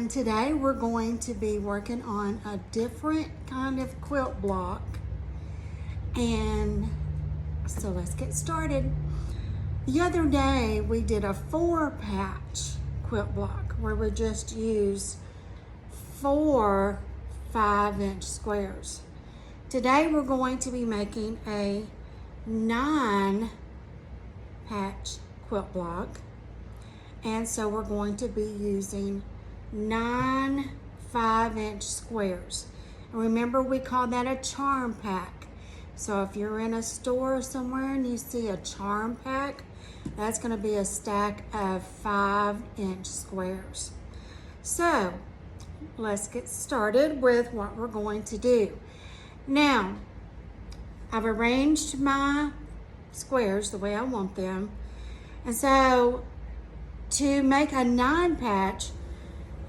And today we're going to be working on a different kind of quilt block. And so let's get started. The other day we did a 4-patch quilt block where we just used 4 5-inch squares. Today we're going to be making a 9-patch quilt block. And so we're going to be using 9 5-inch squares. And remember, we call that a charm pack. So if you're in a store somewhere and you see a charm pack, that's going to be a stack of 5-inch squares. So let's get started with what we're going to do. Now, I've arranged my squares the way I want them. And so to make a 9-patch,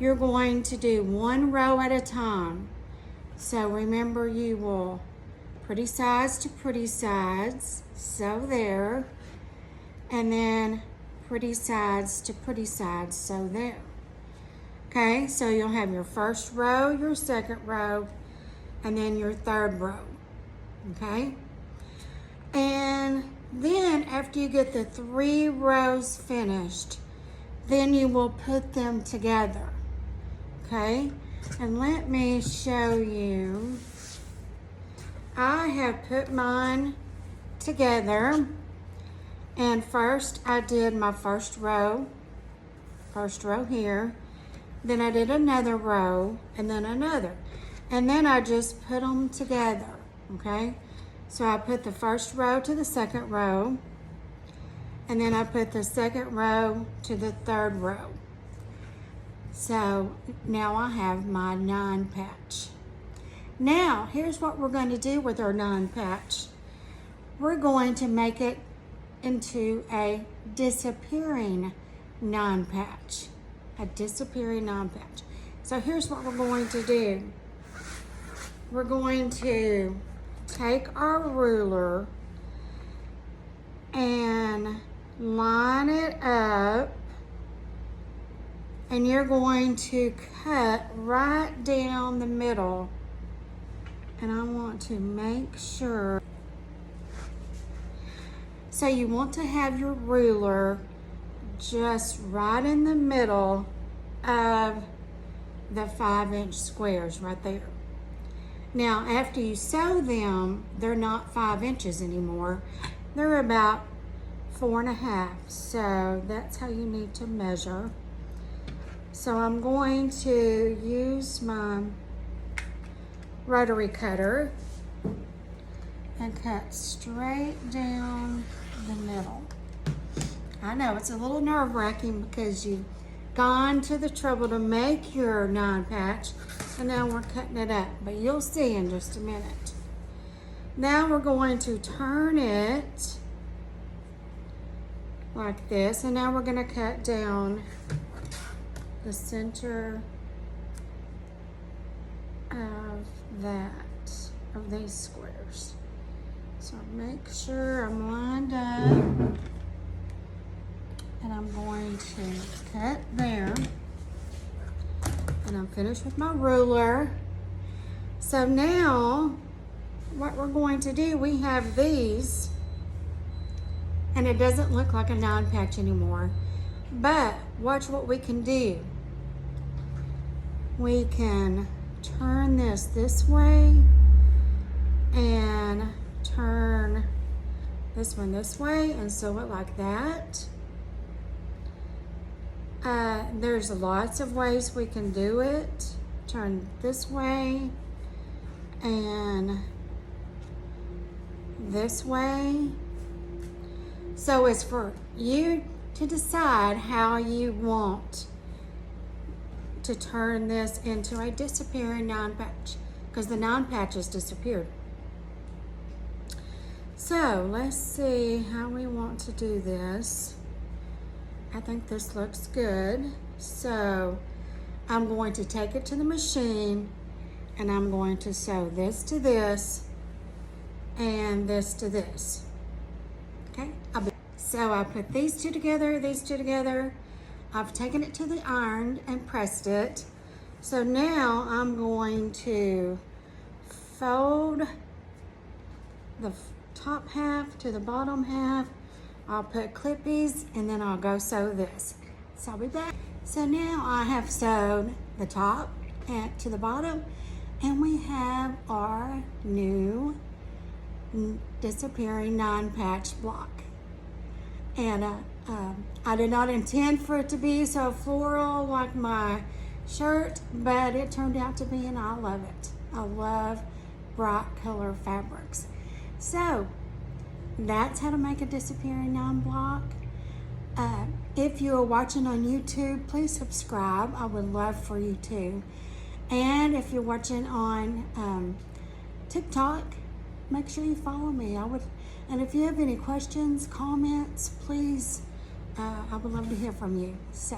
you're going to do 1 row at a time. So remember, you will pretty sides to pretty sides, so there, and then pretty sides to pretty sides, so there. Okay, so you'll have your first row, your second row, and then your third row, okay? And then after you get the 3 rows finished, then you will put them together, okay? And let me show you. I have put mine together, and first I did my first row here, then I did another row, and then another. And then I just put them together, okay? So I put the first row to the second row, and then I put the second row to the third row. So now I have my 9-patch. Now, here's what we're going to do with our 9-patch. We're going to make it into a disappearing 9-patch. A disappearing 9-patch. So here's what we're going to do. We're going to take our ruler and line it up, and you're going to cut right down the middle. And I want to make sure. So you want to have your ruler just right in the middle of the 5-inch squares right there. Now, after you sew them, they're not 5 inches anymore. They're about 4.5. So that's how you need to measure. So I'm going to use my rotary cutter and cut straight down the middle. I know it's a little nerve-wracking because you've gone to the trouble to make your 9-patch, and now we're cutting it up, but you'll see in just a minute. Now we're going to turn it like this, and now we're going to cut down the center of these squares. So make sure I'm lined up, and I'm going to cut there, and I'm finished with my ruler. So now what we're going to do, we have these, and it doesn't look like a 9-patch anymore, but watch what we can do. We can turn this way and turn this one this way and sew it like that. There's lots of ways we can do it. Turn this way and this way. So it's for you to decide how you want to turn this into a disappearing 9-patch, because the 9-patch has disappeared. So let's see how we want to do this. I think this looks good. So I'm going to take it to the machine, and I'm going to sew this to this and this to this. Okay, so I put these two together, I've taken it to the iron and pressed it. So now I'm going to fold the top half to the bottom half. I'll put clippies and then I'll go sew this. So I'll be back. So now I have sewed the top and to the bottom, and we have our new disappearing 9-patch block. And I did not intend for it to be so floral like my shirt, but it turned out to be, and I love it. I love bright color fabrics. So that's how to make a disappearing 9 block. If you are watching on YouTube, please subscribe. I would love for you to. And if you're watching on TikTok, make sure you follow me. And if you have any questions, comments, please, I would love to hear from you. So.